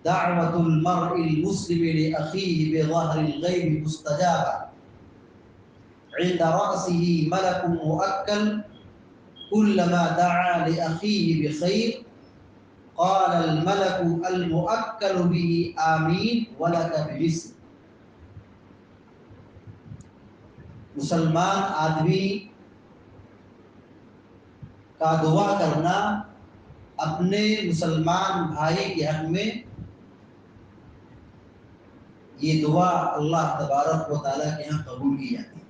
دعوة المرء المسلم لأخيه بظهر الغيب مستجابة عند رأسه ملك مؤكل كلما دعا لأخيه بخير قال الملك المؤكل به آمین ولک بمثل. مسلمان آدمی کا دعا کرنا اپنے مسلمان بھائی کے حق میں، یہ دعا اللہ تبارک و تعالیٰ کے یہاں قبول کی جاتی ہے.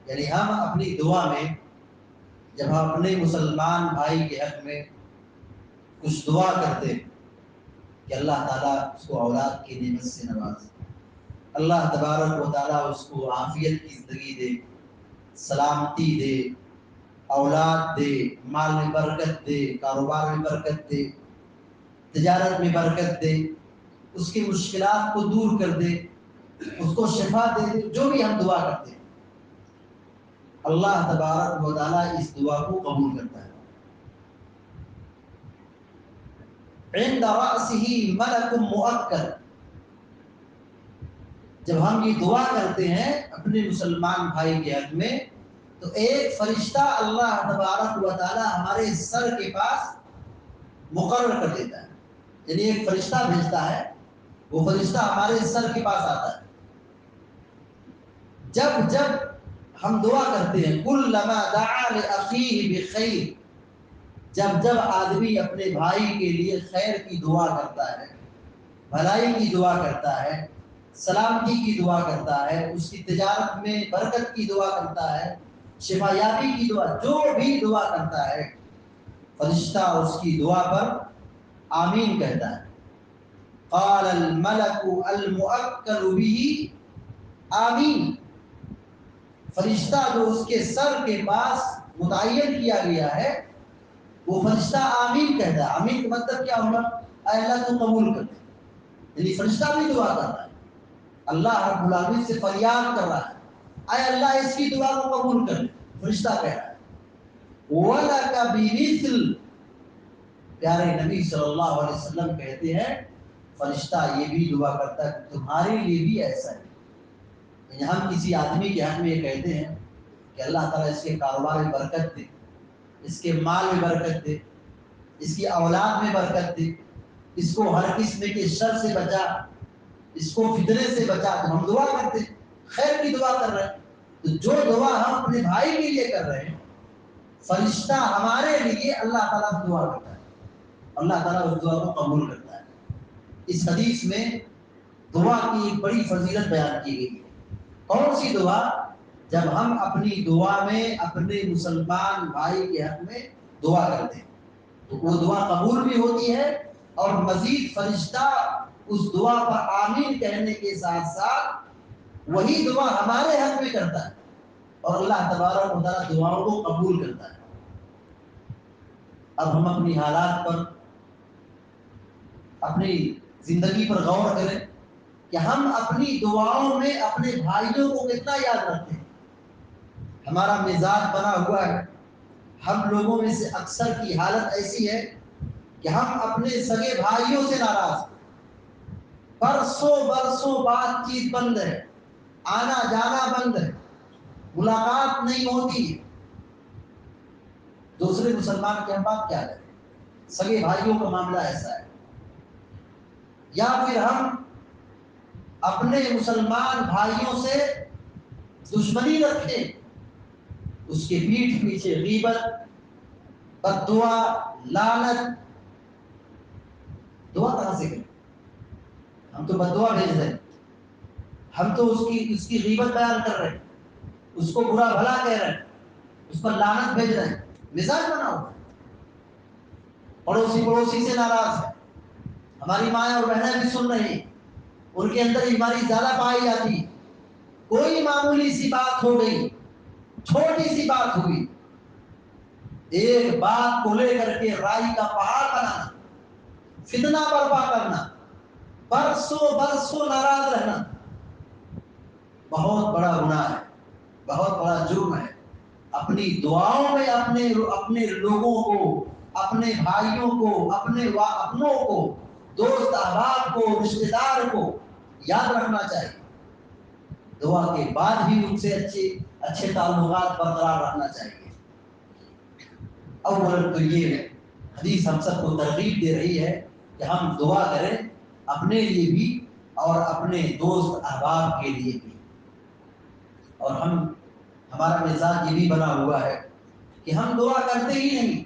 یعنی ہم اپنی دعا میں جب ہم اپنے مسلمان بھائی کے حق میں کچھ دعا کرتے ہیں کہ اللہ تعالیٰ اس کو اولاد کی نعمت سے نوازے، اللہ تبارک و تعالیٰ اس کو عافیت کی زندگی دے، سلامتی دے، اولاد دے، مال میں برکت دے، کاروبار میں برکت دے، تجارت میں برکت دے، اس کی مشکلات کو دور کر دے، اس کو شفا دے دے، جو بھی ہم دعا کرتے ہیں اللہ تبارک و تعالیٰ اس دعا کو قبول کرتا ہے. عند رأسه ملک مؤکل، جب ہم یہ دعا کرتے ہیں اپنے مسلمان بھائی کے حق میں تو ایک فرشتہ اللہ تبارک و تعالیٰ ہمارے سر کے پاس مقرر کر دیتا ہے. یعنی ایک فرشتہ بھیجتا ہے، وہ فرشتہ ہمارے سر کے پاس آتا ہے. جب جب ہم دعا کرتے ہیں کلما دعا لأخیہ بخیر، جب جب آدمی اپنے بھائی کے لیے خیر کی دعا کرتا ہے، بھلائی کی دعا کرتا ہے، سلامتی کی دعا کرتا ہے، اس کی تجارت میں برکت کی دعا کرتا ہے، شفا یابی کی دعا، جو بھی دعا کرتا ہے فرشتہ اس کی دعا پر آمین کہتا ہے. قال الملک المؤکل به آمین، فرشتہ جو اس کے سر کے پاس متعین کیا گیا ہے وہ فرشتہ آمین کہتا ہے. آمین کا مطلب کیا ہوگا؟ اے اللہ تو قبول کر دے. یعنی فرشتہ بھی دعا کر رہا ہے، اللہ رب العالمین سے فریاد کر رہا ہے اے اللہ اس کی دعا کو قبول کر لے. فرشتہ کہہ رہا ہے وَلَكَ بِمِثْلٍ، پیارے نبی صلی اللہ علیہ وسلم کہتے ہیں فرشتہ یہ بھی دعا کرتا ہے تمہارے لیے بھی ایسا ہے. یعنی ہم کسی آدمی کے حق میں یہ کہتے ہیں کہ اللہ تعالیٰ اس کے کاروبار میں برکت دے، اس کے مال میں برکت دے، اس کی اولاد میں برکت دے، اس کو ہر قسم کے شر سے بچا، اس کو فتنے سے بچا. تو ہم دعا کرتے ہیں، خیر کی دعا کر رہے ہیں. تو جو دعا ہم اپنے بھائی کے لیے کر رہے ہیں فرشتہ ہمارے لیے اللہ تعالیٰ دعا کرتا ہے، اللہ تعالیٰ اس دعا کو قبول کرتا ہے. اس حدیث میں دعا کی ایک بڑی فضیلت بیان کی گئی ہے. کون سی دعا؟ جب ہم اپنی دعا میں اپنے مسلمان بھائی کے حق میں دعا کرتے ہیں تو وہ دعا قبول بھی ہوتی ہے اور مزید فرشتہ اس دعا پر آمین کہنے کے ساتھ ساتھ وہی دعا ہمارے حق میں کرتا ہے اور اللہ تبارک و تعالیٰ دعاؤں کو قبول کرتا ہے. اب ہم اپنی حالات پر، اپنی زندگی پر غور کریں کہ ہم اپنی دعاؤں میں اپنے بھائیوں کو کتنا یاد رکھتے ہیں. ہمارا مزاج بنا ہوا ہے، ہم لوگوں میں سے اکثر کی حالت ایسی ہے کہ ہم اپنے سگے بھائیوں سے ناراض ہیں. برسوں بات چیت بند ہے، آنا جانا بند ہے، ملاقات نہیں ہوتی. دوسرے مسلمان کے ہم بات کیا کریں؟ سگے بھائیوں کا معاملہ ایسا ہے. یا پھر ہم اپنے مسلمان بھائیوں سے دشمنی رکھیں، اس کے پیٹھ پیچھے غیبت، بد دعا، لعنت. دعا کہاں سے کریں؟ ہم تو بد دعا بھیج رہے ہیں، ہم تو اس کی غیبت بیان کر رہے ہیں، اس کو برا بھلا کہہ رہے ہیں، اس پر لعنت بھیج رہے ہیں. مزاج بنا ہوا ہے. پڑوسی سے ناراض ہے، ہماری مائیں اور بہنیں بھی سن رہی ہیں، ان کے اندر بیماری زیادہ پائی جاتی ہے. کوئی معمولی سی بات ہو گئی، چھوٹی سی بات ہوئی، ایک بات کو لے کر کے رائی کا پہاڑ بنانا، فتنہ برپا کرنا، برسوں ناراض رہنا بہت بڑا گناہ ہے، بہت بڑا جرم ہے. اپنی دعاؤں میں اپنے لوگوں کو، اپنے بھائیوں کو، اپنوں کو دوست احباب کو, رشتے دار کو یاد رکھنا چاہیے. دعا کے بعد بھی ان سے اچھے تعلقات برقرار رکھنا چاہیے. اول تو یہ حدیث ہم سب کو ترغیب دے رہی ہے کہ ہم دعا کریں اپنے لیے بھی اور اپنے دوست احباب کے لیے بھی. اور ہمارا مزاج یہ بھی بنا ہوا ہے کہ ہم دعا کرتے ہی نہیں,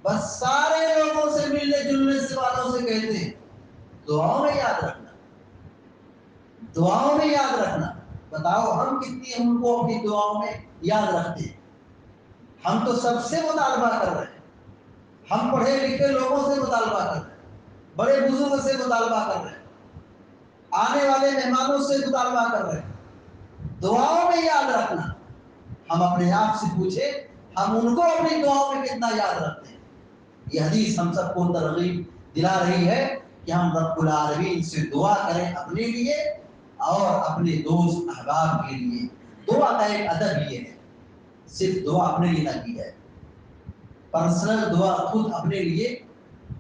بس سارے لوگوں سے ملنے جلنے سے والوں سے کہتے ہیں دعاؤں میں یاد رکھنا, دعاؤں میں یاد رکھنا. بتاؤ ہم کتنی ان کو اپنی دعاؤں میں یاد رکھتے ہیں؟ ہم تو سب سے مطالبہ کر رہے ہیں, ہم پڑھے لکھے لوگوں سے مطالبہ کر رہے ہیں, بڑے بزرگ سے مطالبہ کر رہے ہیں, آنے والے مہمانوں سے مطالبہ کر رہے ہیں. دعاؤں میں یاد رکھنا. ہم اپنے آپ سے پوچھیں ہم ان کو اپنی دعاؤں میں کتنا یاد رکھتے ہیں. یہ حدیث ہم سب کو ترغیب دلا رہی ہے کہ ہم رب العالمین سے دعا کریں اپنے لیے اور اپنے دوست احباب کے لیے. دعا کا ایک ادب یہ ہے, صرف دعا اپنے لیے نہ کی جائے, پرسنل دعا خود اپنے لیے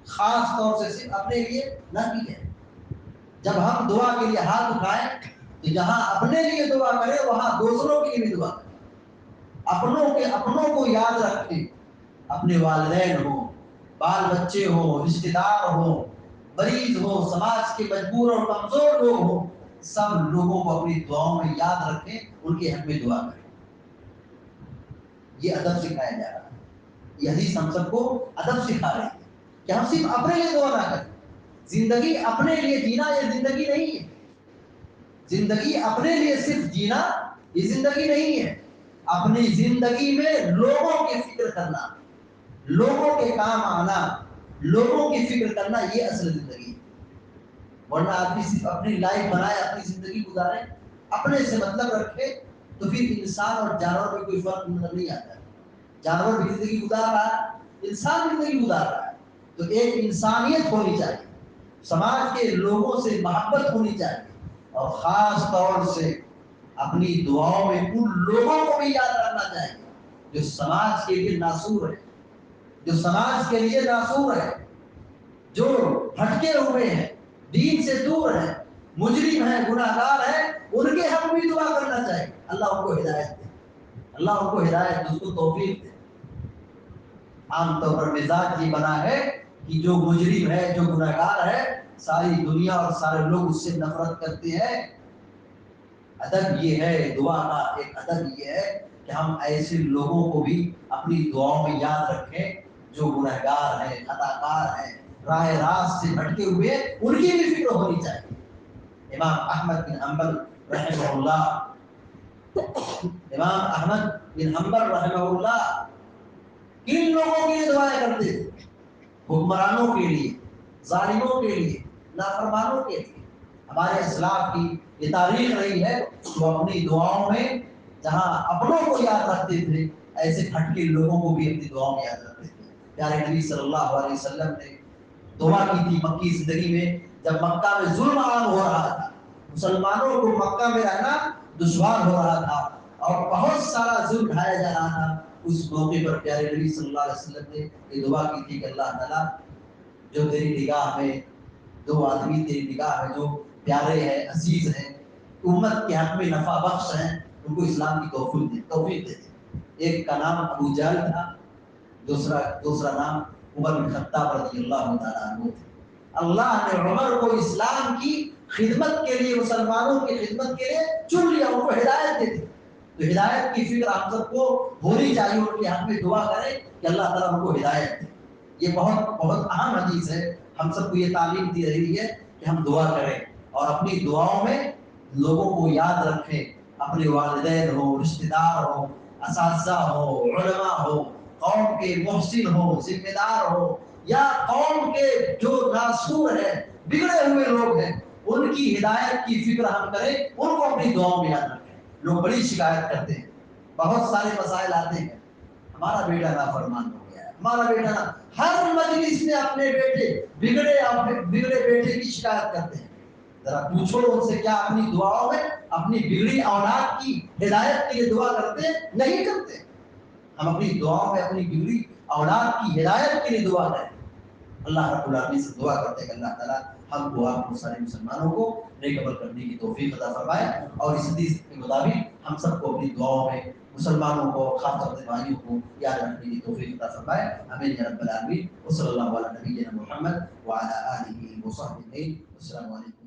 خاص طور سے صرف اپنے لیے نہ کی جائے. جب ہم دعا کے لیے ہاتھ اٹھائیں تو جہاں اپنے لیے دعا کریں وہاں دوسروں کے لیے بھی دعا کریں. اپنوں کو یاد رکھیں, اپنے والدین ہوں, بال بچے ہوں, رشتے دار ہوں, مریض ہوں, سماج کے مجبور اور کمزور لوگ ہوں, سب لوگوں کو اپنی دعاؤں میں یاد رکھیں, ان کے حق میں دعا کریں. یہ ادب سکھایا جا رہا ہے. یہ حدیث ہم سب کو ادب سکھا رہی ہے کہ ہم صرف اپنے لیے دعا نہ کریں. زندگی اپنے لیے جینا یہ زندگی نہیں ہے. زندگی اپنے لیے صرف جینا یہ زندگی نہیں ہے. اپنی زندگی میں لوگوں کی فکر کرنا, لوگوں کے کام آنا, لوگوں کی فکر کرنا, یہ اصل زندگی ہے. ورنہ آدمی صرف اپنی لائف بنائے, اپنی زندگی گزارے, اپنے سے مطلب رکھے, تو پھر انسان اور جانور میں کوئی فرق نظر نہیں آتا. جانور بھی زندگی گزار رہا ہے, انسان بھی زندگی گزار رہا ہے. تو ایک انسانیت ہونی چاہیے, سماج کے لوگوں سے محبت ہونی چاہیے, اور خاص طور سے اپنی دعاؤں میں ان لوگوں کو بھی یاد رکھنا چاہیے جو سماج کے لیے ناسور ہے, جو سماج کے لیے ناسور ہے, جو ہٹکے ہوئے ہیں, دین سے دور ہیں, مجرم ہیں, گناہگار ہیں, ان کے حق بھی دعا کرنا چاہیے. اللہ ان کو ہدایت دے, اللہ ان کو ہدایت دے, اس کو توفیق دے. عام طور پر مزاج یہ بنا ہے کہ جو مجرم ہے, جو گناہگار ہے, ساری دنیا اور سارے لوگ اس سے نفرت کرتے ہیں. ادب یہ ہے, دعا کا ایک ادب یہ ہے کہ ہم ایسے لوگوں کو بھی اپنی دعاؤں میں یاد رکھیں جو گنہگار ہیں, خطا کار ہیں, راہ راست سے بھٹکے ہوئے, ان کی بھی فکر ہونی چاہیے. امام احمد بن حنبل رحمہ اللہ, امام احمد بن حنبل رحمہ اللہ کن لوگوں کے لیے دعائیں کرتے تھے؟ حکمرانوں کے لیے, ظالموں کے لیے, نافرمانوں کے لیے. ہمارے اسلاف کی یہ تاریخ رہی ہے. تو اپنی دعاؤں میں جہاں اپنوں کو یاد رکھتے تھے, ایسے ہٹکے لوگوں کو بھی اپنی دعاؤں میں یاد رکھتے تھے. پیارے نبی صلی اللہ علیہ وسلم نے دعا کی تھی مکی زندگی میں, جب مکہ میں ظلم عام ہو رہا تھا, مسلمانوں کو مکہ میں رہنا دشوار ہو رہا تھا اور بہت سارا ظلم ڈھایا جا رہا تھا. اس موقع پر پیارے نبی صلی اللہ علیہ وسلم نے یہ دعا کی تھی کہ اللہ تعالیٰ جو تیری نگاہ میں دو آدمی تیری نگاہ میں جو پیارے ہیں, عزیز ہیں, امت کے حق میں نفع بخش ہیں, ان کو اسلام کی توفیق دے. ایک کا نام ابو جہل تھا, دوسرا نام عمر بن خطاب رضی اللہ تعالیٰ عنہ تھے. اللہ نے عمر کو اسلام کی خدمت کے لیے, مسلمانوں کی خدمت کے لیے چن لیا, ان کو ہدایت دے دی. تو ہدایت کی فکر ہم سب کو ہونی چاہیے, ان کے حق میں دعا کریں کہ اللہ تعالیٰ ان کو ہدایت دے. یہ بہت بہت اہم حدیث ہے, ہم سب کو یہ تعلیم دی رہی ہے کہ ہم دعا کریں اور اپنی دعاؤں میں لوگوں کو یاد رکھیں. اپنے والدین ہو, رشتے دار ہو, اساتذہ ہو, علماء ہو, قوم کے محسن ہو, ذمہ دار ہو, یا قوم کے جو ناسور ہیں, بگڑے ہوئے لوگ ہیں, ان کی ہدایت کی فکر ہم کریں, ان کو اپنی دعاؤں میں یاد رکھیں. لوگ بڑی شکایت کرتے ہیں, بہت سارے مسائل آتے ہیں, ہمارا بیٹا نافرمان ہو گیا ہے, ہمارا بیٹا ہر مجلس میں اپنے بگڑے بیٹے کی شکایت کرتے ہیں. ذرا پوچھو ان سے کیا اپنی دعاؤں میں اپنی بگڑی اولاد کی ہدایت کے لیے دعا کرتے ہیں؟ نہیں کرتے. ہم اپنی دعاؤں میں اپنی بگڑی اولاد کی ہدایت کے لیے دعا کریں. اللہ رب العالمین سے دعا کرتے ہیں کہ اللہ تعالیٰ ہم کو آپ کو سارے مسلمانوں کو نیک عمل کرنے کی توفیق عطا فرمائے، اور اس حدیث کے مطابق ہم سب کو اپنی دعاؤں میں مسلمانوں کو، خاص طور سے بھائیوں کو یاد رکھنے کی توفیق عطا فرمائے، آمین یا رب العالمین۔ وصلی اللہ علی نبینا محمد وعلی آلہ وصحبہ۔ السلام علیکم۔